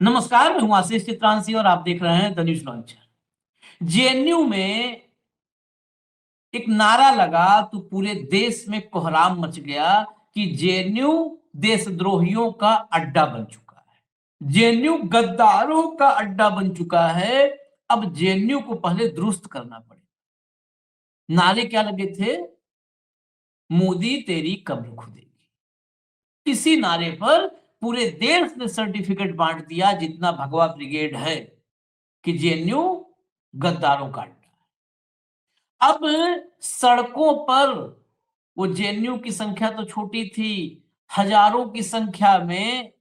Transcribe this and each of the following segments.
नमस्कार, मैं हूं आशीष चित्रांशी और आप देख रहे हैं द न्यूज लॉन्चर। जेएनयू में एक नारा लगा तो पूरे देश में कोहराम मच गया कि जेएनयू देशद्रोहियों का अड्डा बन चुका है, जेएनयू गद्दारों का अड्डा बन चुका है। अब जेएनयू को पहले दुरुस्त करना पड़ेगा। नारे क्या लगे थे? मोदी तेरी कब्र खुदेगी। इसी नारे पर पूरे देश ने सर्टिफिकेट बांट दिया, जितना भगवा ब्रिगेड है, कि जेएनयू गद्दारों का अड्डा। अब सड़कों पर वो जेएनयू की संख्या तो छोटी थी, हजारों की संख्या में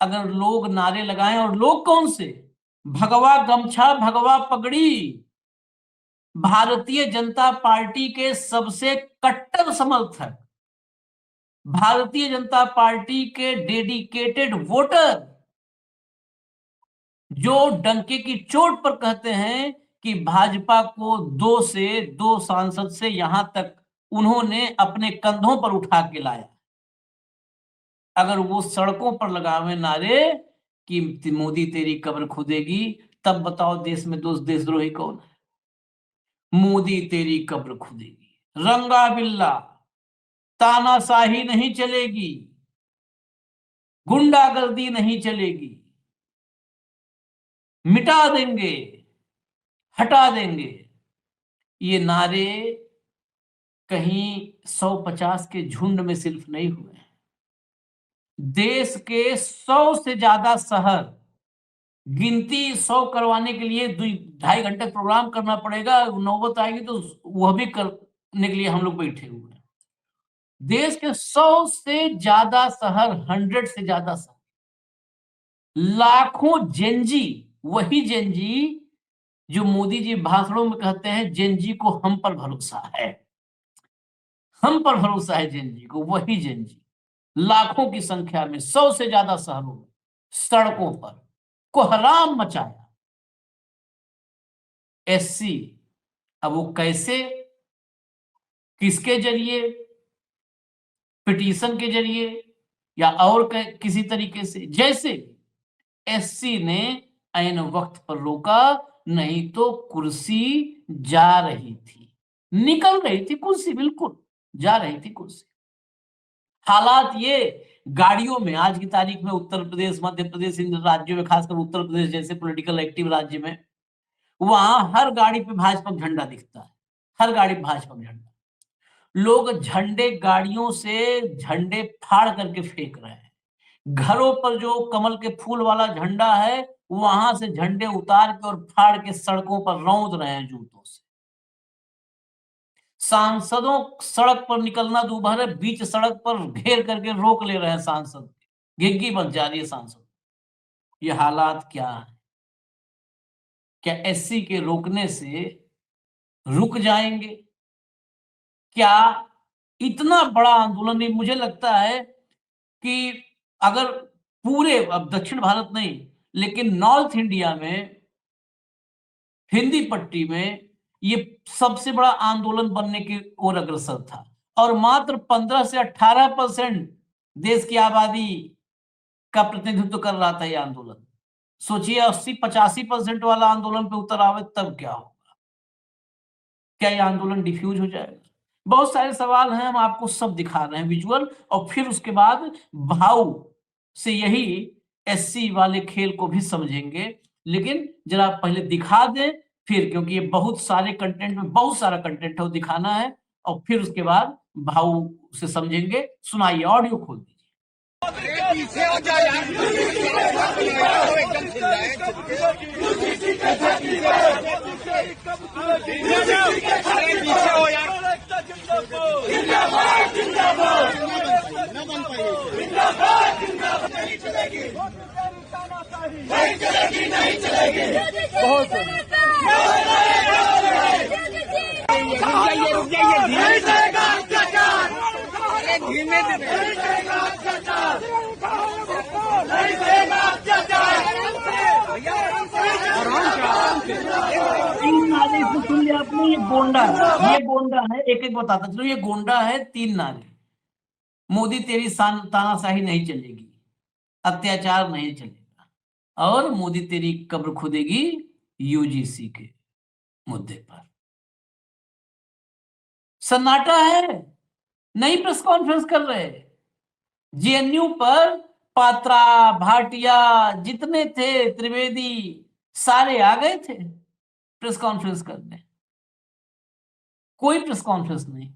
अगर लोग नारे लगाएं, और लोग कौन से? भगवा गमछा, भगवा पगड़ी, भारतीय जनता पार्टी के सबसे कट्टर समर्थक, भारतीय जनता पार्टी के डेडिकेटेड वोटर, जो डंके की चोट पर कहते हैं कि भाजपा को 2 सांसद से यहां तक उन्होंने अपने कंधों पर उठा के लाया। अगर वो सड़कों पर लगावे नारे कि मोदी तेरी कब्र खुदेगी, तब बताओ देश में देशद्रोही कौन है? मोदी तेरी कब्र खुदेगी, रंगा बिल्ला, तानाशाही नहीं चलेगी, गुंडागर्दी नहीं चलेगी, मिटा देंगे, हटा देंगे। ये नारे कहीं 150 के झुंड में सिर्फ नहीं हुए, देश के 100 से ज्यादा शहर, गिनती 100 करवाने के लिए 2-2.5 घंटे प्रोग्राम करना पड़ेगा। नौबत आएगी तो वह भी करने के लिए हम लोग बैठे हुए हैं। देश के 100 से ज्यादा शहर, 100 से ज्यादा शहर, लाखों जेनजी, वही जेनजी जो मोदी जी भाषणों में कहते हैं जेनजी को हम पर भरोसा है, हम पर भरोसा है जेनजी को, वही जेनजी लाखों की संख्या में 100 से ज्यादा शहरों में सड़कों पर कोहराम मचाया। एससी, अब वो कैसे, किसके जरिए, पिटीशन के जरिए या और किसी तरीके से, जैसे एससी ने ऐन वक्त पर रोका, नहीं तो कुर्सी जा रही थी, निकल रही थी कुर्सी, बिल्कुल जा रही थी कुर्सी। हालात ये, गाड़ियों में आज की तारीख में उत्तर प्रदेश, मध्य प्रदेश, इन राज्यों में, खासकर उत्तर प्रदेश जैसे पॉलिटिकल एक्टिव राज्य में, वहां हर गाड़ी पे भाजपा का झंडा दिखता है, हर गाड़ी पे भाजपा का झंडा। लोग झंडे, गाड़ियों से झंडे फाड़ करके फेंक रहे हैं। घरों पर जो कमल के फूल वाला झंडा है, वहां से झंडे उतार के और फाड़ के सड़कों पर रौंद रहे हैं जूतों से। सांसदों सड़क पर निकलना दूभर है, बीच सड़क पर घेर करके रोक ले रहे हैं सांसद, घिग्गी बन जा रही है सांसद। ये हालात क्या है? क्या एससी के रोकने से रुक जाएंगे? क्या इतना बड़ा आंदोलन नहीं? मुझे लगता है कि अगर पूरे, अब दक्षिण भारत नहीं, लेकिन नॉर्थ इंडिया में, हिंदी पट्टी में, ये सबसे बड़ा आंदोलन बनने की ओर अग्रसर था, और मात्र 15 से 18% देश की आबादी का प्रतिनिधित्व कर रहा था ये आंदोलन। सोचिए 80-85% वाला आंदोलन पे उतर आवे तब क्या होगा? क्या ये आंदोलन डिफ्यूज हो जाएगा? बहुत सारे सवाल हैं, हम आपको सब दिखा रहे हैं विजुअल, और फिर उसके बाद भाव से यही एससी वाले खेल को भी समझेंगे। लेकिन जरा पहले दिखा दें, फिर, क्योंकि ये बहुत सारे कंटेंट में बहुत सारा कंटेंट है वो दिखाना है, और फिर उसके बाद भाव से समझेंगे। सुनाइए, ऑडियो खोल दीजिए। पीछे हो जा यार, एकदम पीछे हो यार, न बन पाइए, नहीं चलेगी, नहीं चलेगी, नहीं चलेगी, बहुत रुक जाइए, नहीं चलेगा अत्याचार, धीमे सुन लिया आपने? ये गोंडा, ये गोंडा है, एक एक बताता चलो। ये गोंडा है, 3 नारे। मोदी तेरी तानाशाही नहीं चलेगी, अत्याचार नहीं चलेगा, और मोदी तेरी कब्र खोदेगी यूजीसी के मुद्दे पर। सन्नाटा है, नहीं प्रेस कॉन्फ्रेंस कर रहे। जेएनयू पर पात्रा, भाटिया, जितने थे, त्रिवेदी, सारे आ गए थे प्रेस कॉन्फ्रेंस करने। कोई प्रेस कॉन्फ्रेंस नहीं।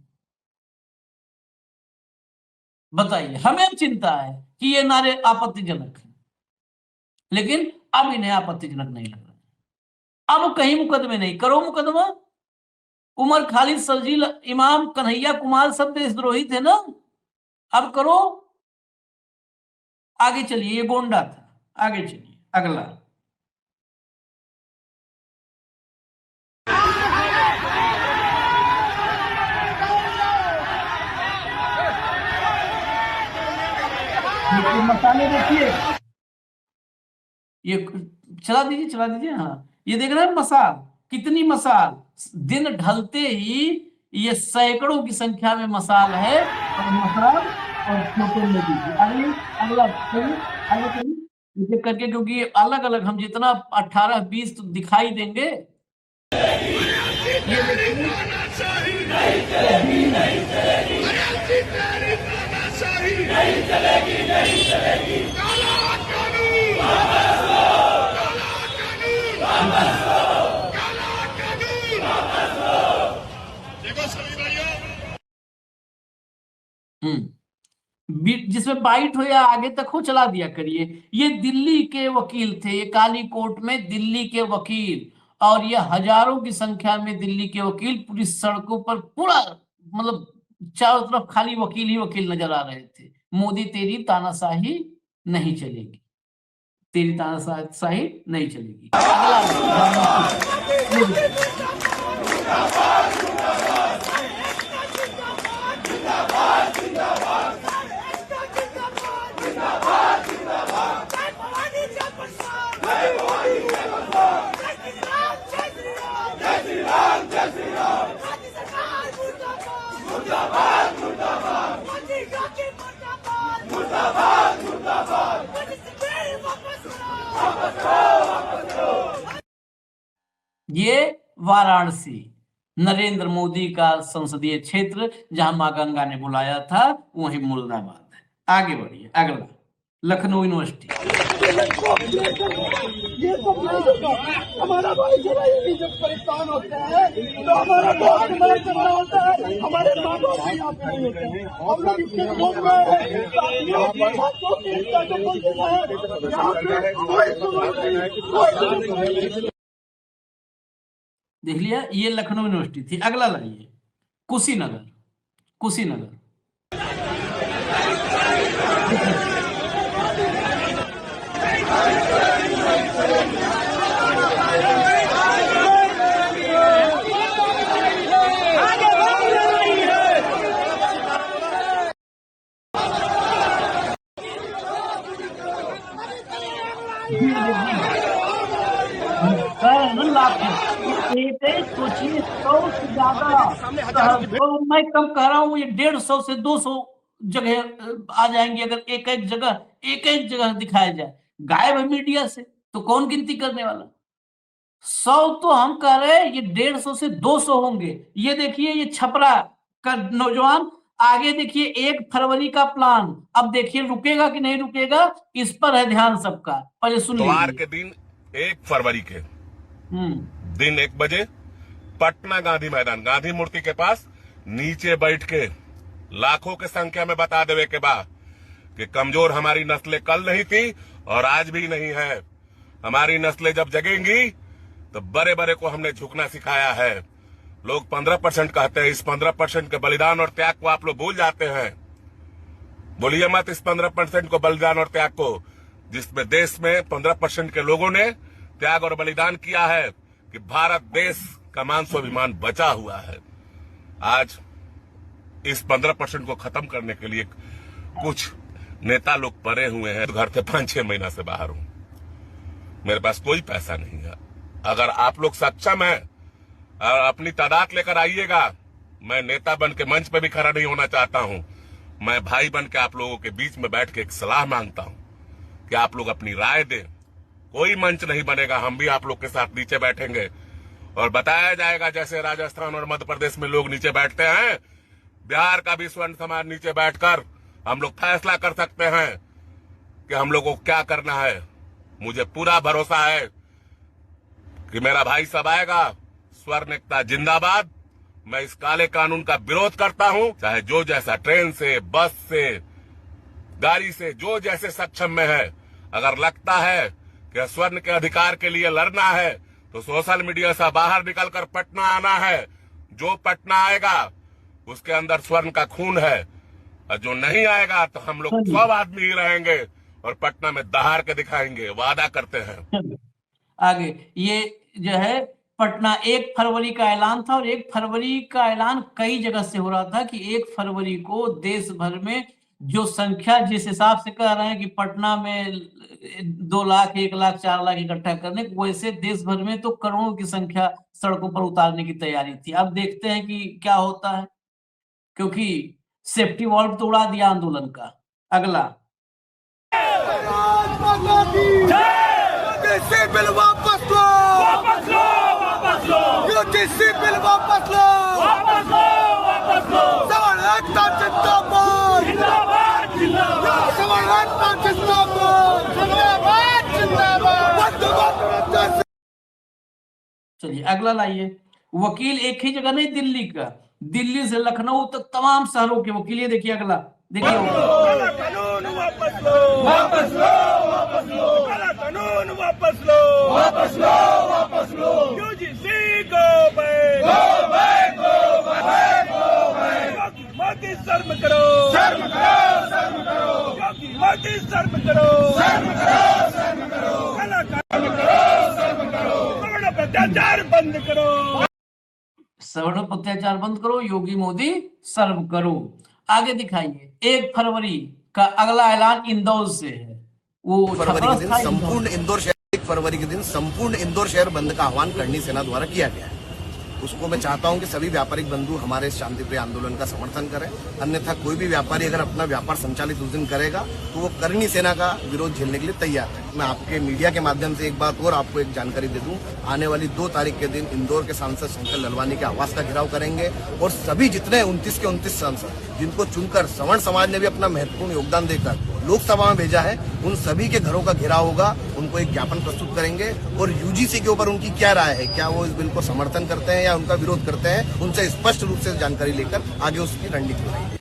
बताइए, हमें चिंता है कि ये नारे आपत्तिजनक हैं, लेकिन अब इन्हें आपत्तिजनक नहीं लग रहा। अब कहीं मुकदमे नहीं, करो मुकदमा। उमर खालिद, सरजील, इमाम, कन्हैया कुमार सब देशद्रोही थे ना, अब करो। आगे चलिए, ये गोंडा था, आगे चलिए अगला। मसाले देखिए, ये चला दीजिए। हाँ, ये देख रहे हैं मसाल, कितनी मसाल। दिन ढलते ही ये सैकड़ों की संख्या में मसाल है, और मसाल और फोटो में दीजिए। आगे अगला आगे करके, क्योंकि अलग अलग हम जितना 18-20 तो दिखाई देंगे। ये जिसमें बाइट हो या आगे तक हो, चला दिया करिए। ये दिल्ली के वकील थे, ये काली कोर्ट में दिल्ली के वकील, और ये हजारों की संख्या में दिल्ली के वकील पूरी सड़कों पर, पूरा मतलब चारों तरफ खाली वकील ही वकील नजर आ रहे थे। मोदी तेरी तानाशाही नहीं चलेगी, तेरी तानाशाही नहीं चलेगी। ये वाराणसी, नरेंद्र मोदी का संसदीय क्षेत्र, जहां मां गंगा ने बुलाया था, वही मुर्दाबाद है। आगे बढ़िए अगला, लखनऊ यूनिवर्सिटी। ये सब हमारा भाई जब परेशान होते हैं तो हमारा दोस्त हमारे झगड़ा होता है, हमारे माँ बाप भी यहाँ पे नहीं होते हैं। हम लोग इसके भोग में हैं। देख लिया, ये लखनऊ यूनिवर्सिटी थी। अगला लाइए, कुशीनगर। कुशीनगर सोचिए, 100 से ज्यादा, तो मैं कम कह रहा हूँ, ये 150 से 200 जगह आ जाएंगे अगर एक एक जगह दिखाया जाए। गायब है मीडिया से, तो कौन गिनती करने वाला। 100 तो हम कह रहे हैं, ये 150 से 200 होंगे। ये देखिए, ये छपरा का नौजवान, आगे देखिए 1 फरवरी का प्लान। अब देखिए रुकेगा कि नहीं रुकेगा, इस पर है ध्यान सबका। पहले सुन लीजिए। के दिन 1 फरवरी के दिन 1 बजे पटना गांधी मैदान, गांधी मूर्ति के पास नीचे बैठ के लाखों के संख्या में बता देवे के बाद कि कमजोर हमारी नस्लें कल नहीं थी और आज भी नहीं है। हमारी नस्लें जब जगेंगी तो बड़े बड़े को हमने झुकना सिखाया है। लोग 15% कहते हैं, इस 15% के बलिदान और त्याग को आप लोग भूल जाते हैं। बोलिए मत इस 15% को, बलिदान और त्याग को, जिसमें देश में 15% के लोगों ने त्याग और बलिदान किया है कि भारत देश का मान स्वाभिमान बचा हुआ है। आज इस 15% को खत्म करने के लिए कुछ नेता लोग पड़े हुए हैं। घर से 5-6 महीना से बाहर हूं, मेरे पास कोई पैसा नहीं है। अगर आप लोग सक्षम हैं और अपनी तादाद लेकर आइएगा, मैं नेता बन के मंच पे भी खड़ा नहीं होना चाहता हूं। मैं भाई बन के आप लोगों के बीच में बैठ के एक सलाह मांगता हूं कि आप लोग अपनी राय दें, कोई मंच नहीं बनेगा। हम भी आप लोग के साथ नीचे बैठेंगे और बताया जाएगा, जैसे राजस्थान और मध्य प्रदेश में लोग नीचे बैठते हैं, बिहार का भी स्वर्ण समाज नीचे बैठकर हम लोग फैसला कर सकते हैं कि हम लोग को क्या करना है। मुझे पूरा भरोसा है कि मेरा भाई सब आएगा। स्वर्ण एकता जिंदाबाद। मैं इस काले कानून का विरोध करता हूं, चाहे जो जैसा, ट्रेन से, बस से, गाड़ी से, जो जैसे सक्षम में है। अगर लगता है कि स्वर्ण के अधिकार के लिए लड़ना है तो सोशल मीडिया से बाहर निकलकर पटना आना है। जो पटना आएगा उसके अंदर स्वर्ण का खून है, और जो नहीं आएगा तो हम लोग 100 आदमी ही रहेंगे और पटना में दहाड़ के दिखाएंगे। वादा करते हैं। आगे ये जो है पटना 1 फरवरी का ऐलान था, और 1 फरवरी का ऐलान कई जगह से हो रहा था कि 1 फरवरी को देश भर में जो संख्या जिस हिसाब से कह रहे हैं कि पटना में 2 लाख, 1 लाख, 4 लाख इकट्ठा करने, वैसे देश भर में तो करोड़ों की संख्या सड़कों पर उतारने की तैयारी थी। अब देखते हैं कि क्या होता है, क्योंकि सेफ्टी वॉल्व तो उड़ा दिया आंदोलन का। अगला यूजीसी बिल वापस लो, वापस लो, वापस लो, यूजीसी बिल वापस लो, वापस लो, वापस लो, सवर्ण एकता जिंदाबाद, जिंदाबाद, जिंदाबाद, सवर्ण एकता जिंदाबाद, जिंदाबाद, जिंदाबाद। चलिए अगला लाइए। वकील एक ही जगह नहीं, दिल्ली का, दिल्ली से लखनऊ तक तमाम शहरों के वकील। ये देखिए अगला, देखिए कानून वापस लो, वापस लो, वापस लो, काला कानून वापस लो, वापस लो, वापस लो, UGC go back, go back, go back, go back, Modi शर्म करो, शर्म करो, शर्म करो, मोदी शर्म करो, शर्म करो, शर्म करो, काला कानून करो, शर्म करो, सवर्ण अत्याचार बंद करो, सवर्ण अत्याचार बंद करो, योगी मोदी सर्व करो। आगे दिखाइए। 1 फरवरी का अगला ऐलान इंदौर से है। वो फरवरी के दिन संपूर्ण इंदौर शहर 1 फरवरी के दिन संपूर्ण इंदौर शहर बंद का आह्वान करणी सेना द्वारा किया गया है। उसको मैं चाहता हूं कि सभी व्यापारिक बंधु हमारे इस शांतिप्रिय आंदोलन का समर्थन करें। अन्यथा कोई भी व्यापारी अगर अपना व्यापार संचालित उस दिन करेगा तो वो करणी सेना का विरोध झेलने के लिए तैयार है। मैं आपके मीडिया के माध्यम से एक बात और आपको एक जानकारी दे दूं, आने वाली 2 तारीख के दिन इंदौर के सांसद शंकर ललवानी के आवास का घेराव करेंगे, और सभी जितने 29 के 29 सांसद जिनको चुनकर सवर्ण समाज ने भी अपना महत्वपूर्ण योगदान देकर लोकसभा में भेजा है, उन सभी के घरों का घेराव होगा। उनको एक ज्ञापन प्रस्तुत करेंगे और यूजीसी के ऊपर उनकी क्या राय है, क्या वो इस बिल को समर्थन करते हैं या उनका विरोध करते हैं, उनसे स्पष्ट रूप से जानकारी लेकर आगे उसकी रणनीति बनाएंगे।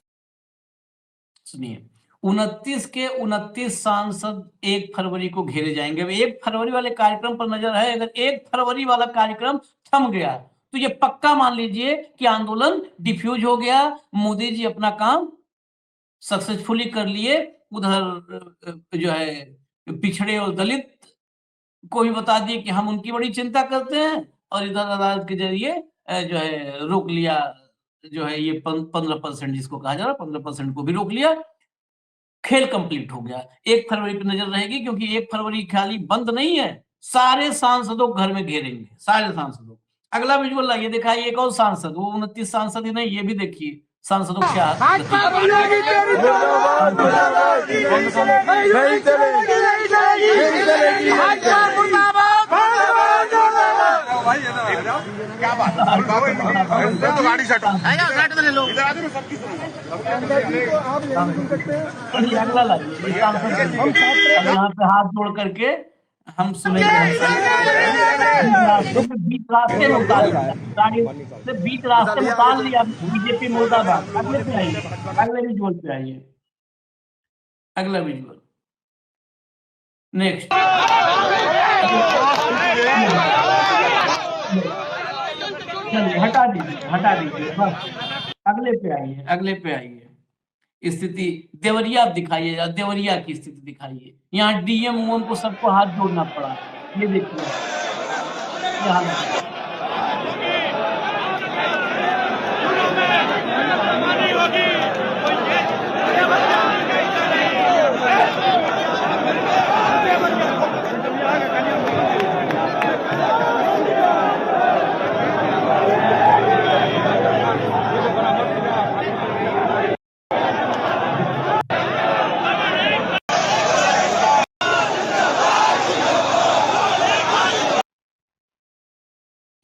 सुनिए, 29 के 29 सांसद 1 फरवरी को घेरे जाएंगे। अब 1 फरवरी वाले कार्यक्रम पर नजर है। अगर 1 फरवरी वाला कार्यक्रम थम गया तो ये पक्का मान लीजिए कि आंदोलन डिफ्यूज हो गया। मोदी जी अपना काम सक्सेसफुली कर लिए। उधर जो है पिछड़े और दलित को भी बता दिए कि हम उनकी बड़ी चिंता करते हैं, और इधर अदालत के जरिए जो है रोक लिया, जो है ये 15% जिसको कहा जा रहा है, 15% को भी रोक लिया। खेल कंप्लीट हो गया। 1 फरवरी पर नजर रहेगी, क्योंकि 1 फरवरी खाली बंद नहीं है, सारे सांसदों को घर में घेरेंगे, सारे सांसदों। अगला विजुअल लाइए, दिखाइए एक और सांसद, वो 29 सांसद ही नहीं, ये भी देखिए सांसदों क्या क्या बात तो गाड़ी से अगला लाइए। यहाँ पे हाथ जोड़ करके हम सुनेंगे। बीच रास्ते में उतार लिया, बीच रास्ते में उतार लिया बीजेपी मुर्दाबाद। अगले पे आइए, अगले विजुअल पे आइए, अगला विजुअल नेक्स्ट। चलिए हटा दीजिए बस। अगले पे आइए, अगले पे आइए। स्थिति देवरिया दिखाइए, देवरिया की स्थिति दिखाइए। यहाँ डीएम को सबको हाथ जोड़ना पड़ा। ये देखिए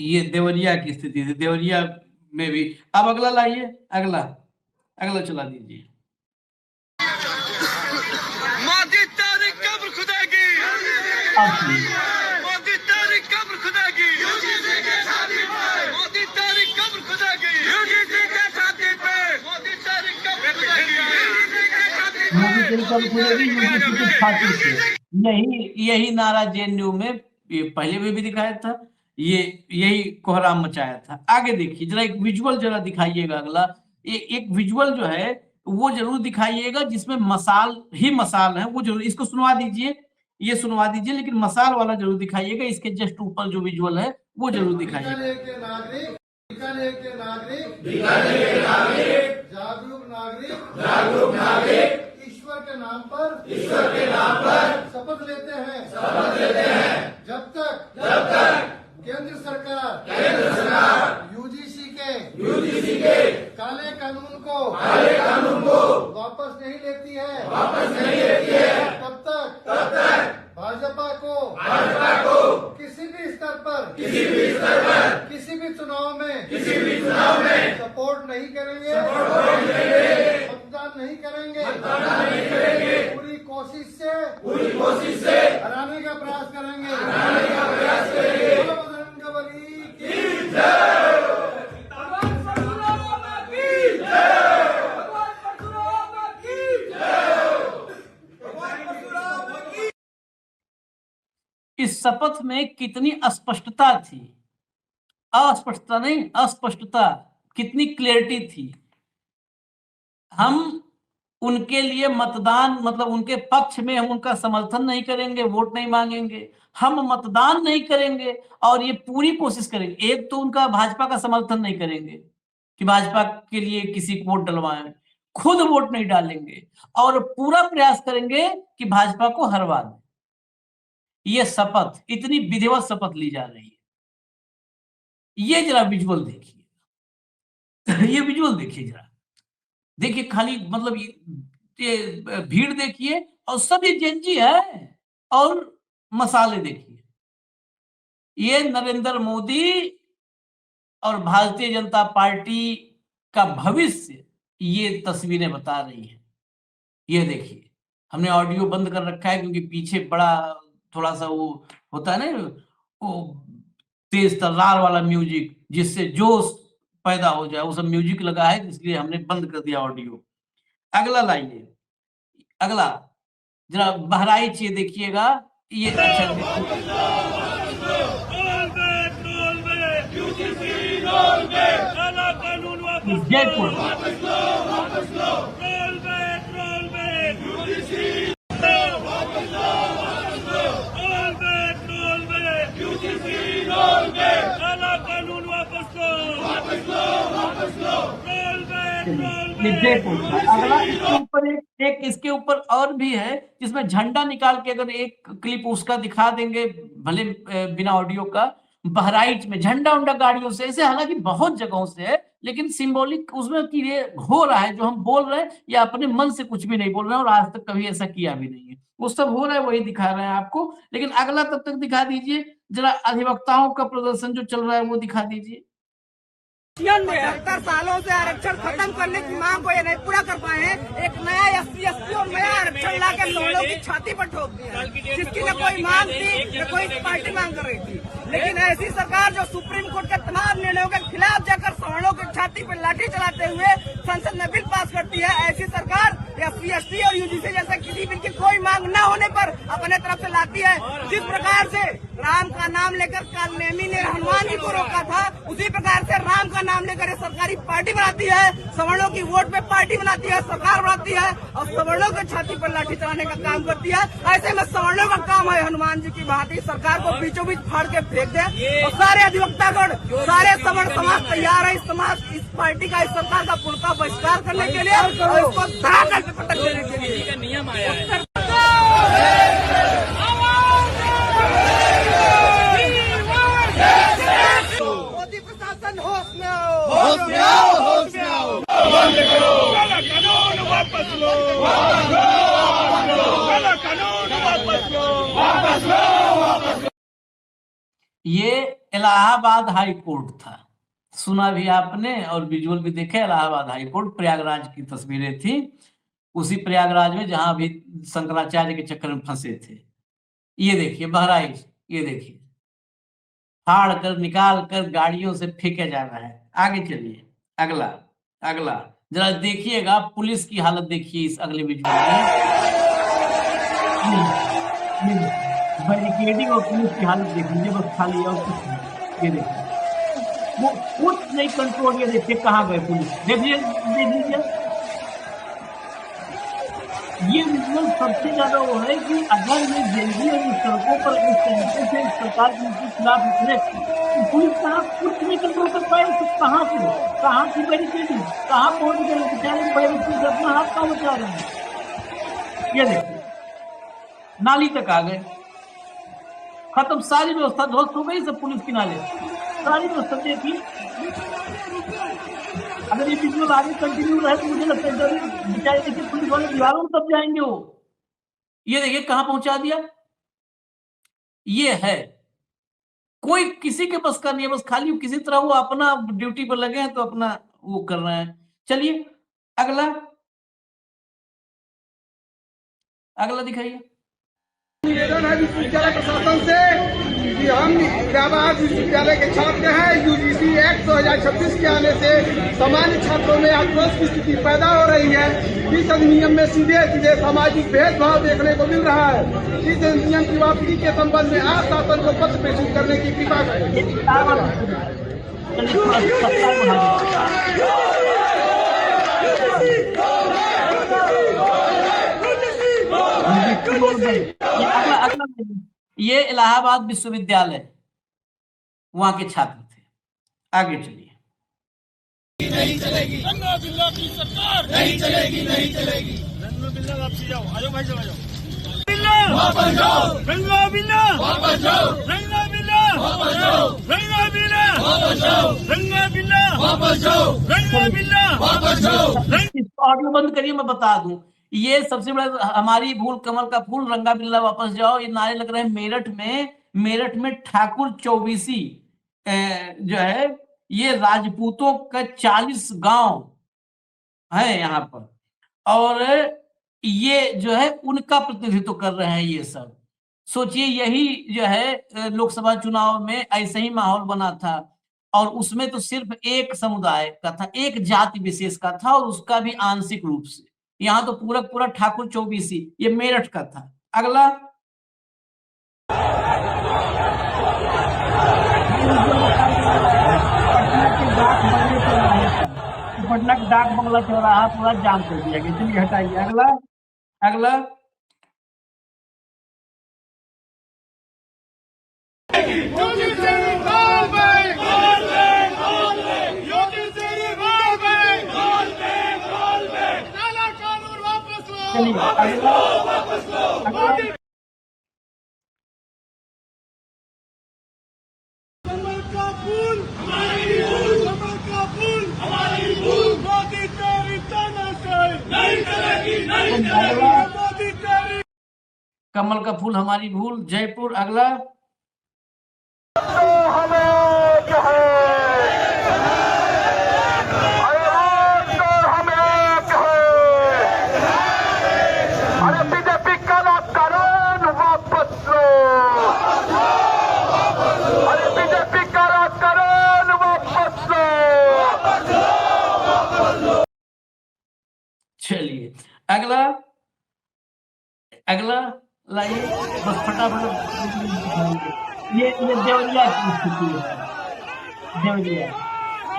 ये देवरिया की स्थिति थी, देवरिया में भी। अब अगला लाइए, अगला चला दीजिए। मोदी तेरी कब्र खुदा की, अब सुनिए। मोदी तेरी कब्र खुदा की, मोदी तेरी कब्र खुदा की, यूजीसी के छाती पे, मोदी तेरी कब्र खुदा की, मोदी तेरी कब्र खुदेगी, यूजीसी के छाती पे। यही नारा जेएनयू में ये पहले भी दिखाया था, यही कोहराम मचाया था। आगे देखिए जरा, एक विजुअल जरा दिखाइएगा। अगला एक विजुअल जो है वो जरूर दिखाइएगा जिसमें मसाल ही मसाल है, वो जरूर इसको सुनवा दीजिए, ये सुनवा दीजिए, लेकिन मसाल वाला जरूर दिखाइएगा। इसके जस्ट ऊपर जो विजुअल है वो जरूर दिखाइएगा। जागरूक नागरिक ईश्वर के नाम पर शपथ लेते हैं जब तक केंद्र सरकार यूजीसी के काले कानून को वापस नहीं लेती है तब तक भाजपा को किसी भी स्तर पर किसी भी चुनाव में सपोर्ट नहीं करेंगे, मतदान नहीं करेंगे, पूरी कोशिश से हराने का प्रयास करेंगे। बोलो बजरंग बली की जय। इस शपथ में कितनी अस्पष्टता थी, अस्पष्टता नहीं, अस्पष्टता, कितनी क्लैरिटी थी। हम उनके लिए मतदान, मतलब उनके पक्ष में हम उनका समर्थन नहीं करेंगे, वोट नहीं मांगेंगे, हम मतदान नहीं करेंगे और ये पूरी कोशिश करेंगे। एक तो उनका भाजपा का समर्थन नहीं करेंगे कि भाजपा के लिए किसी को वोट डलवाएं, खुद वोट नहीं डालेंगे और पूरा प्रयास करेंगे कि भाजपा को हरवा दें। ये शपथ, इतनी विधिवत शपथ ली जा रही है। ये जरा विजुअल देखिए, ये विजुअल देखिए जरा, देखिए खाली मतलब ये भीड़ देखिए और सब ये जेनजी है और मसाले देखिए। ये नरेंद्र मोदी और भारतीय जनता पार्टी का भविष्य ये तस्वीरें बता रही है। ये देखिए, हमने ऑडियो बंद कर रखा है क्योंकि पीछे बड़ा थोड़ा सा वो होता है ना, वो तेज तर्रार वाला म्यूजिक जिससे जोश पैदा हो जाए, वो सब म्यूजिक लगा है, इसलिए हमने बंद कर दिया ऑडियो। अगला लाइए, अगला जरा बहराइच ये देखिएगा, ये अच्छा जयपुर जयपुर। अगला इसके ऊपर एक इसके ऊपर और भी है जिसमें झंडा निकाल के, अगर एक क्लिप उसका दिखा देंगे भले बिना ऑडियो का, बहराइच में झंडा उंडा गाड़ियों से, ऐसे हालांकि बहुत जगहों से है, लेकिन सिंबॉलिक उसमें कि ये हो रहा है, जो हम बोल रहे हैं या अपने मन से कुछ भी नहीं बोल रहे हैं और आज तक कभी ऐसा किया भी नहीं है, वो सब हो रहा है, वही दिखा रहे हैं आपको। लेकिन अगला तब तक दिखा दीजिए जरा, अधिवक्ताओं का प्रदर्शन जो चल रहा है वो दिखा दीजिए। 70 सालों से आरक्षण खत्म करने की मांग को ये नहीं पूरा कर पाए हैं। एक नया एससी और नया आरक्षण ला के लोगों की छाती पर ठोक दिया, जिसकी न कोई मांग थी न कोई पार्टी मांग कर रही थी। लेकिन ऐसी सरकार जो सुप्रीम कोर्ट के तमाम निर्णयों के खिलाफ जाकर सवर्णों की छाती पर लाठी चलाते हुए संसद में बिल पास करती है, ऐसी सरकार एससी और यूजीसी जैसे किसी बिल की कोई मांग न होने पर अपने तरफ से लाती है। जिस प्रकार से राम का नाम लेकर कालनेमी ने हनुमान जी को रोका था, उसी प्रकार से राम का नाम लेकर ये सरकारी पार्टी बनाती है, सवर्णों की वोट पे पार्टी बनाती है, सरकार बनाती है और सवर्णों की छाती पर लाठी चलाने का काम करती है। ऐसे में सवर्णों का काम है हनुमान जी की भांति सरकार को बीचों बीच फाड़ के फेंक दे। और सारे अधिवक्तागण, सारे सवर्ण समाज तैयार है इस पार्टी का, इस सरकार का पूर्णतः बहिष्कार करने के लिए और इसको धरातल पे पटक देने के लिए। नियम आया है। मोदी प्रशासन होश में आओ, होश में आओ, होश में आओ। काला कानून वापस लो, वापस लो, वापस लो, काला कानून वापस लो, वापस लो, वापस लो। ये इलाहाबाद हाई कोर्ट था, सुना भी आपने और विजुअल भी देखे। इलाहाबाद हाई कोर्ट प्रयागराज की तस्वीरें थी, उसी प्रयागराज में जहां अभी शंकराचार्य के चक्कर में फंसे थे। ये देखिए बहराइच, ये देखिए फाड़ कर निकाल कर गाड़ियों से फेंका जा रहा है। आगे चलिए, अगला अगला जरा देखिएगा पुलिस की हालत, देखिए इस अगले विजुअल में। बैरिकेडिंग और पुलिस की हालत देख लीजिए, बस खाली और कुछ नहीं। ये देखिए वो कुछ नहीं कंट्रोल, ये देखिए कहाँ गए पुलिस, देख लीजिए। ये विजुअल सबसे ज्यादा वो है कि अगर ये जल्दी और इस सड़कों पर इस तरीके से सरकार के खिलाफ उतरे तो पुलिस कहाँ कुछ नहीं कंट्रोल कर पाए, तो कहाँ की बैरिकेडिंग, कहाँ पहुंच गए बेचारे बैरिकेड से अपना हाथ कहाँ बचा रहे हैं। ये देखिए नाली तक आ गए, खत्म, सारी व्यवस्था ध्वस्त हो गई। सब पुलिस की नाले सारी व्यवस्था देखिए। अगर ये विजुअल आगे कंटिन्यू रहे तो मुझे लगता है बेचारे देखिए पुलिस वाले दीवारों में कब जाएंगे वो। ये देखिए कहाँ पहुंचा दिया। ये है कोई किसी के बस का नहीं है, बस खाली किसी तरह वो अपना ड्यूटी पर लगे हैं तो अपना वो कर रहे हैं। चलिए अगला दिखाइए। निवेदन है विश्वविद्यालय प्रशासन से कि हम इलाहाबाद विश्वविद्यालय के छात्र हैं। यूजीसी एक्ट 2026 के आने से सामान्य छात्रों में आक्रोश की स्थिति पैदा हो रही है। इस अधिनियम में सीधे सीधे सामाजिक भेदभाव देखने को मिल रहा है। इस अधिनियम की वापसी के संबंध में आप शासन को पत्र प्रेषित करने की कृपा करें। ये इलाहाबाद विश्वविद्यालय, वहां के छात्र थे। आगे चलिए। नहीं चलेगी रंगा बिल्ला की सरकार, नहीं चलेगी रंगा बिल्ला वापसी जाओ, आ जाओ भाई जाओ, बिल्ला वापस जाओ, रंगा बिल्ला वापस जाओ, रंगा बिल्ला वापस जाओ, रंगा बिल्ला वापस जाओ, रंगा बिल्ला वापस जाओ, रंगा बिल्ला वापस जाओ। ऑडियो बंद करिए, मैं बता दूं ये सबसे बड़ा हमारी भूल, कमल का फूल, रंगा बिल्ला वापस जाओ, ये नारे लग रहे हैं मेरठ में ठाकुर चौबीसी जो है ये राजपूतों का 40 गांव है यहाँ पर, और ये जो है उनका प्रतिनिधित्व कर रहे हैं ये सब। सोचिए यही जो है लोकसभा चुनाव में ऐसे ही माहौल बना था, और उसमें तो सिर्फ एक समुदाय का था, एक जाति विशेष का था, और उसका भी आंशिक रूप से। यहाँ तो पूरा ठाकुर चौबीसी, ये मेरठ का था। अगला पटना के डाक बंगला चौराहा पूरा जाम कर दिया गया। चलिए हटाइए। अगला चलिए अगला कमल का फूल हमारी भूल, कमल का फूल हमारी भूल, मोदी तेरी तानाशाही नहीं चलेगी, नहीं चलेगी, मोदी तेरी। कमल का फूल हमारी भूल, जयपुर। अगला चलिए अगला लाइए, बस फटाफट। ये देवरिया की स्थिति है। देवरिया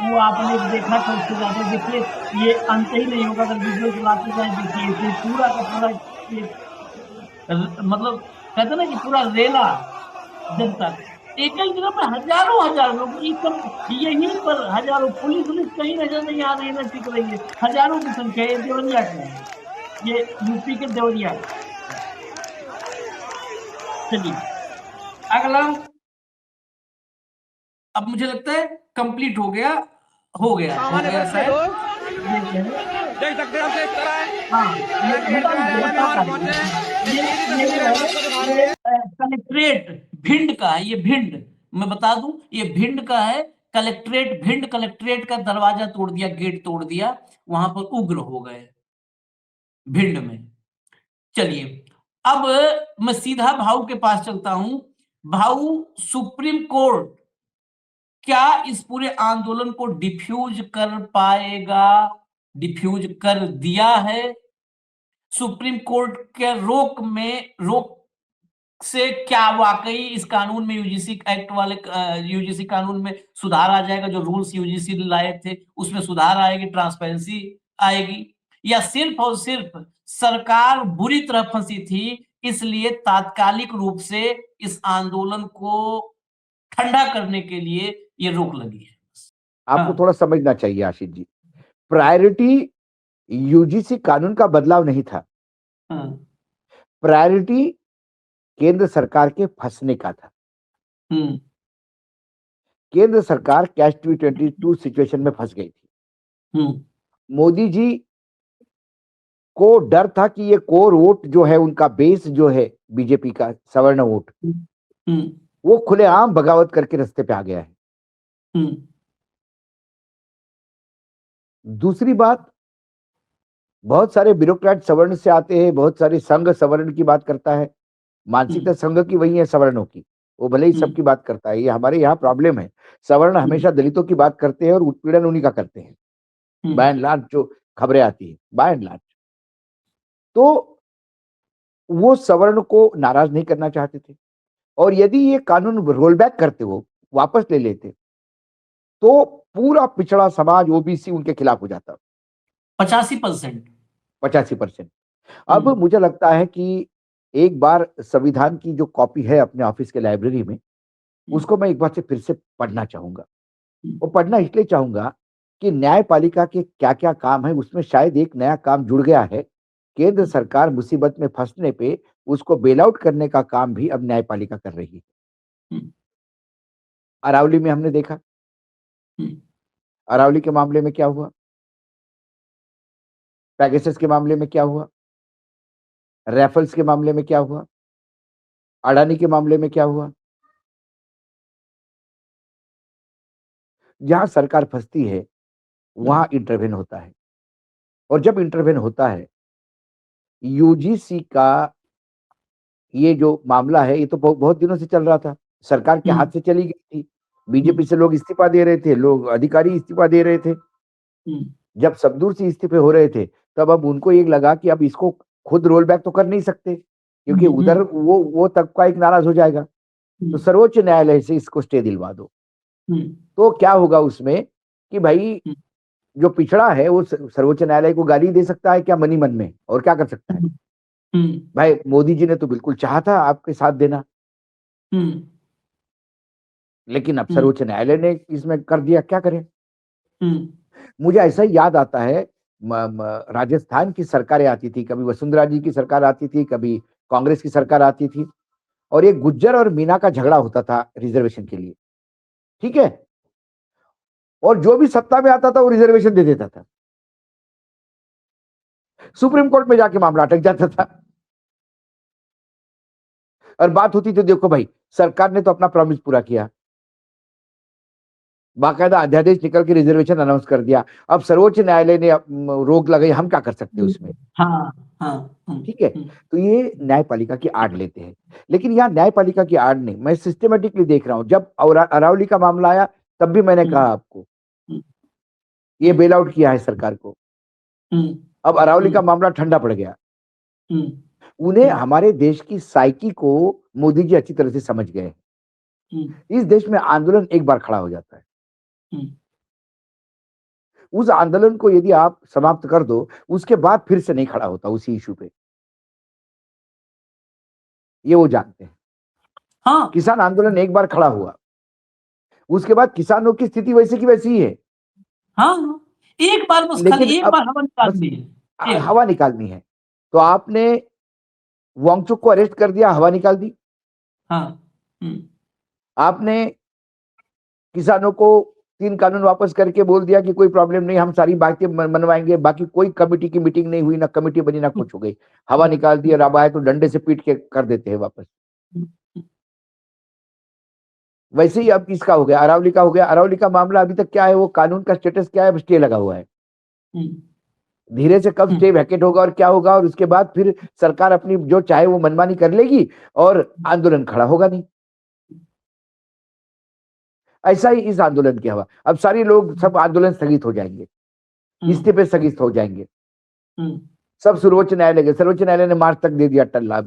वो आपने देखा था, उसके बाद देखिए ये अंत ही नहीं होगा अगर विजुअल चलाते जाए। देखिए ये पूरा का पूरा मतलब कहते ना कि पूरा रेला जनता, एक जगह पर हजारों लोग, यहीं पर हजारों, पुलिस कहीं नजर नहीं आ रही, न टिक रही है, हजारों की संख्या। ये देवरिया का, ये यूपी के देवरिया। चलिए अगला, अब मुझे लगता है कंप्लीट हो गया शायद। देख सकते हैं इस तरह कलेक्ट्रेट भिंड का है, ये भिंड मैं बता दूं, ये भिंड का है। कलेक्ट्रेट, भिंड कलेक्ट्रेट का दरवाजा तोड़ दिया, गेट तोड़ दिया, वहां पर उग्र हो गए भिंड में। चलिए, अब मैं सीधा भाऊ के पास चलता हूं। भाऊ, सुप्रीम कोर्ट क्या इस पूरे आंदोलन को डिफ्यूज कर पाएगा? डिफ्यूज कर दिया है। सुप्रीम कोर्ट के रोक से क्या वाकई इस कानून में, यूजीसी एक्ट वाले यूजीसी कानून में सुधार आ जाएगा? जो रूल्स यूजीसी लाए थे उसमें सुधार आएगी, ट्रांसपेरेंसी आएगी? या सिर्फ और सिर्फ सरकार बुरी तरह फंसी थी, इसलिए तात्कालिक रूप से इस आंदोलन को ठंडा करने के लिए ये रोक लगी है? आपको हाँ। थोड़ा समझना चाहिए आशीष जी, प्रायोरिटी यूजीसी कानून का बदलाव नहीं था, हाँ। प्रायोरिटी केंद्र सरकार के फंसने का था। केंद्र सरकार कैच 22 सिचुएशन में फंस गई थी। मोदी जी को डर था कि ये कोर वोट जो है, उनका बेस जो है बीजेपी का सवर्ण वोट, वो खुलेआम बगावत करके रास्ते पे आ गया है। दूसरी बात, बहुत सारे ब्यूरोक्रेट सवर्ण से आते हैं, बहुत सारे संघ सवर्ण की बात करता है। मानसिकता संघ की वही है सवर्णों की, वो भले ही सबकी बात करता है। ये हमारे यहाँ प्रॉब्लम है, सवर्ण हमेशा दलितों की बात करते हैं और उत्पीड़न उन्हीं का करते हैं बाय एंड लार्ज, जो खबरें आती है बाय एंड लार्ज। तो वो सवर्ण को नाराज नहीं करना चाहते थे, और यदि ये कानून रोल बैक करते, हो वापस ले लेते, तो पूरा पिछड़ा समाज ओबीसी उनके खिलाफ हो जाता। 85%। अब मुझे लगता है कि एक बार संविधान की जो कॉपी है अपने ऑफिस के लाइब्रेरी में, उसको मैं एक बार से फिर से पढ़ना चाहूंगा। और पढ़ना इसलिए चाहूंगा कि न्यायपालिका के क्या क्या काम है, उसमें शायद एक नया काम जुड़ गया है। केंद्र सरकार मुसीबत में फंसने पे उसको बेल आउट करने का काम भी अब न्यायपालिका कर रही है। अरावली में हमने देखा, अरावली के मामले में क्या हुआ, पैगासस के मामले में क्या हुआ, राफेल्स के मामले में क्या हुआ, अडानी के मामले में क्या हुआ। जहां सरकार फंसती है वहां इंटरवेन होता है, और जब इंटरवेन होता है, यूजीसी का ये जो मामला है, ये तो बहुत दिनों से चल रहा था, सरकार के हाथ से चली गई थी। बीजेपी से लोग इस्तीफा दे रहे थे, लोग अधिकारी इस्तीफा दे रहे थे। जब सब दूर से इस्तीफे हो रहे थे, तब अब उनको ये लगा कि अब इसको खुद रोल बैक तो कर नहीं सकते, क्योंकि उधर वो तबका एक नाराज हो जाएगा, तो सर्वोच्च न्यायालय से इसको स्टे दिलवा दो। तो क्या होगा उसमें कि भाई जो पिछड़ा है वो सर्वोच्च न्यायालय को गाली दे सकता है क्या मन में, और क्या कर सकता है? भाई मोदी जी ने तो बिल्कुल चाहा था आपके साथ देना, लेकिन अब सर्वोच्च न्यायालय ने इसमें कर दिया, क्या करें? मुझे ऐसा ही याद आता है, राजस्थान की सरकारें आती थी, कभी वसुंधरा जी की सरकार आती थी, कभी कांग्रेस की सरकार आती थी, और ये गुज्जर और मीना का झगड़ा होता था रिजर्वेशन के लिए, ठीक है? और जो भी सत्ता में आता था वो रिजर्वेशन दे देता था, सुप्रीम कोर्ट में जाके मामला अटक जाता था, और बात होती थी, देखो भाई सरकार ने तो अपना प्रॉमिस पूरा किया, बाकायदा अध्यादेश निकल के रिजर्वेशन अनाउंस कर दिया, अब सर्वोच्च न्यायालय ने रोक लगाई, हम क्या कर सकते हैं उसमें? ठीक है, तो ये न्यायपालिका की आड़ लेते हैं। लेकिन यहाँ न्यायपालिका की आड़ नहीं, मैं सिस्टमेटिकली देख रहा हूं। जब अरावली का मामला आया तब भी मैंने कहा आपको, ये बेल आउट किया है सरकार को। अब अरावली का मामला ठंडा पड़ गया, उन्हें हमारे देश की साइकी को मोदी जी अच्छी तरह से समझ गए। इस देश में आंदोलन एक बार खड़ा हो जाता है, उस आंदोलन को यदि आप समाप्त कर दो, उसके बाद फिर से नहीं खड़ा होता उसी इशू पे, ये वो जानते हैं। हाँ, किसान आंदोलन एक बार खड़ा हुआ, उसके बाद किसानों की स्थिति वैसे की वैसी ही है। हाँ, एक बार बस खाली एक बार हवा निकालनी है, हवा निकालनी है। तो आपने वांगचुक को अरेस्ट कर दिया, हवा निकाल दी। हाँ, आपने किसानों को 3 कानून वापस करके बोल दिया कि कोई प्रॉब्लम नहीं, हम सारी बातें मनवाएंगे, बाकी कोई कमेटी की मीटिंग नहीं हुई, ना कमेटी बनी, ना कुछ हो गई, हवा निकाल दी। और अब आए तो डंडे से पीट के कर देते हैं वापस। वैसे ही अब इसका हो गया, अरावली का हो गया। अरावली का मामला अभी तक क्या है, वो कानून का स्टेटस क्या है, अब स्टे लगा हुआ है। धीरे से कब स्टे वैकेट होगा और क्या होगा, और उसके बाद फिर सरकार अपनी जो चाहे वो मनमानी कर लेगी और आंदोलन खड़ा होगा नहीं। ऐसा ही इस आंदोलन की हवा। अब सारे लोग सब आंदोलन स्थगित हो जाएंगे, इस्तीफे स्थगित हो जाएंगे, सब सर्वोच्च न्यायालय गए। सर्वोच्च न्यायालय ने मार्च तक दे दिया टल्ला,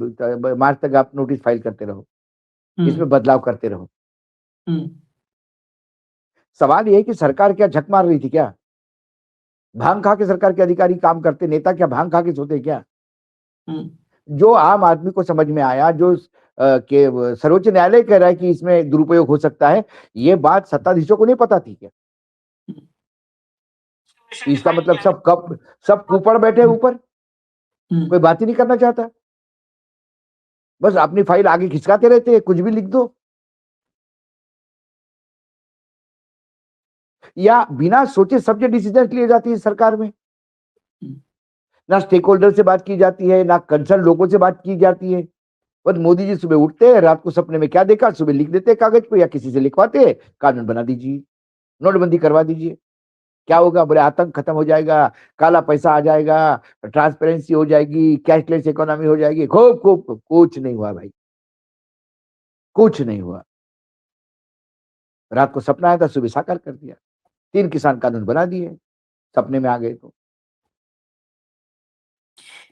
मार्च तक आप नोटिस फाइल करते रहो, इसमें बदलाव करते रहो। सवाल यह है कि सरकार क्या झक मार रही थी क्या? भांग खा के सरकार के अधिकारी काम करते, नेता क्या भांग खा के सोते क्या? जो आम आदमी को समझ में आया, जो के सर्वोच्च न्यायालय कह रहा है कि इसमें दुरुपयोग हो सकता है, ये बात सत्ताधीशों को नहीं पता थी क्या? इसका मतलब सब ऊपर बैठे ऊपर, कोई बात ही नहीं करना चाहता, बस अपनी फाइल आगे खिसकाते रहते हैं, कुछ भी लिख दो, या बिना सोचे समझे डिसीजन लिए जाती है सरकार में। ना स्टेक होल्डर से बात की जाती है, ना कंसर्न लोगों से बात की जाती है। बस मोदी जी सुबह उठते हैं, रात को सपने में क्या देखा, सुबह लिख देते हैं कागज पे, या किसी से लिखवाते हैं, कानून बना दीजिए, नोटबंदी करवा दीजिए। क्या होगा? बोले आतंक खत्म हो जाएगा, काला पैसा आ जाएगा, ट्रांसपेरेंसी हो जाएगी, कैशलेस इकोनॉमी हो जाएगी। खूब खूब, कुछ नहीं हुआ भाई, कुछ नहीं हुआ। रात को सपना आया था, सुबह साकार कर दिया। 3 किसान कानून बना दिए, सपने में आ गए तो।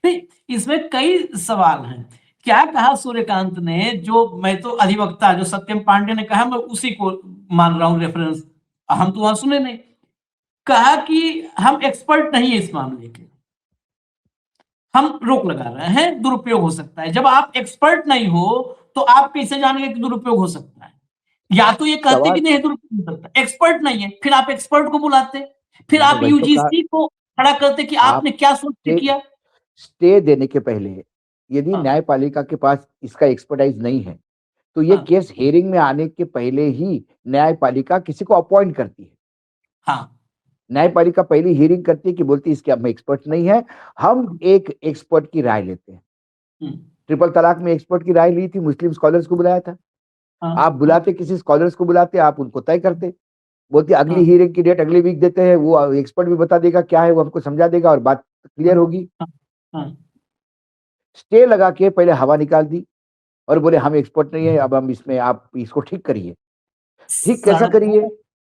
नहीं, इसमें कई सवाल हैं। क्या कहा सूर्यकांत ने, जो मैं तो अधिवक्ता जो सत्यम पांडे ने कहा, मैं उसी को मान रहा हूं रेफरेंस, हम तो वहां सुने नहीं। कहा कि हम एक्सपर्ट नहीं है इस मामले के, हम रोक लगा रहे हैं, दुरुपयोग हो सकता है। जब आप एक्सपर्ट नहीं हो तो आप कैसे जानेंगे कि दुरुपयोग हो सकता है? या तो ये कहते कि नहीं दुरुपयोग हो सकता, एक्सपर्ट नहीं है, फिर आप एक्सपर्ट को बुलाते, फिर आप यूजीसी को खड़ा करते कि आपने क्या सोच के किया। स्टे देने के पहले यदि न्यायपालिका के पास इसका एक्सपर्टाइज नहीं है, तो ये केस हियरिंग में आने के पहले ही न्यायपालिका किसी को अपॉइंट करती है। हाँ, न्यायपालिका पहली हियरिंग करती है कि बोलती है इसके अब में एक्सपर्ट नहीं है, हम एक एक्सपर्ट की राय लेते हैं। ट्रिपल तलाक में एक्सपर्ट की राय ली थी, मुस्लिम स्कॉलर्स को बुलाया था। आप बुलाते, किसी स्कॉलर्स को बुलाते, आप उनको तय करते, बोलते अगली हियरिंग की डेट अगले वीक देते हैं, वो एक्सपर्ट भी बता देगा क्या है, वो हमको समझा देगा और बात क्लियर होगी। स्टे लगा के पहले हवा निकाल दी और बोले हम एक्सपर्ट नहीं है, अब हम इसमें आप इसको ठीक करिए। ठीक कैसा करिए?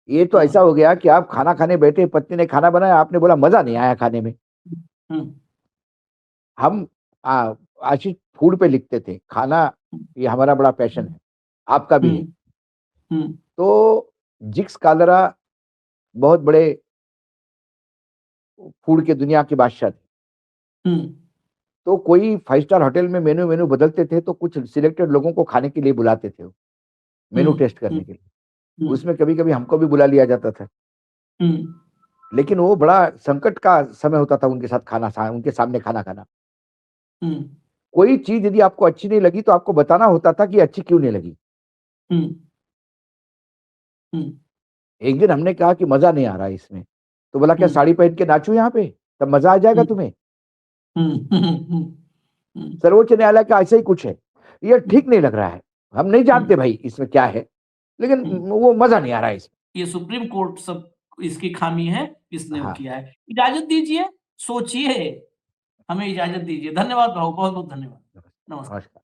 ये तो ऐसा हो गया कि आप खाना खाने बैठे, पत्नी ने खाना बनाया, आपने बोला मजा नहीं आया खाने में। हम आशीष फूड पे लिखते थे, खाना ये हमारा बड़ा पैशन है, आपका भी है। तो जिक्स कालरा बहुत बड़े फूड के दुनिया के बादशाह थे। तो कोई 5 स्टार होटल में मेनू बदलते थे, तो कुछ सिलेक्टेड लोगों को खाने के लिए बुलाते थे, मेनू टेस्ट करने के लिए। उसमें कभी-कभी हमको भी बुला लिया जाता था। लेकिन वो बड़ा संकट का समय होता था उनके साथ उनके सामने खाना खाना। कोई चीज यदि आपको अच्छी नहीं लगी तो आपको बताना होता था कि अच्छी क्यों नहीं लगी। एक दिन हमने कहा कि मजा नहीं आ रहा है इसमें, तो बोला क्या साड़ी पहन के नाचूं यहाँ पे, तब मजा आ जाएगा तुम्हें? सर्वोच्च न्यायालय का ऐसा ही कुछ है, ये ठीक नहीं लग रहा है, हम नहीं जानते भाई इसमें क्या है, लेकिन वो मजा नहीं आ रहा है इसमें। ये सुप्रीम कोर्ट सब इसकी खामी है, इसने वो किया है। इजाजत दीजिए, सोचिए, हमें इजाजत दीजिए। धन्यवाद भाऊ, बहुत बहुत धन्यवाद। नमस्कार।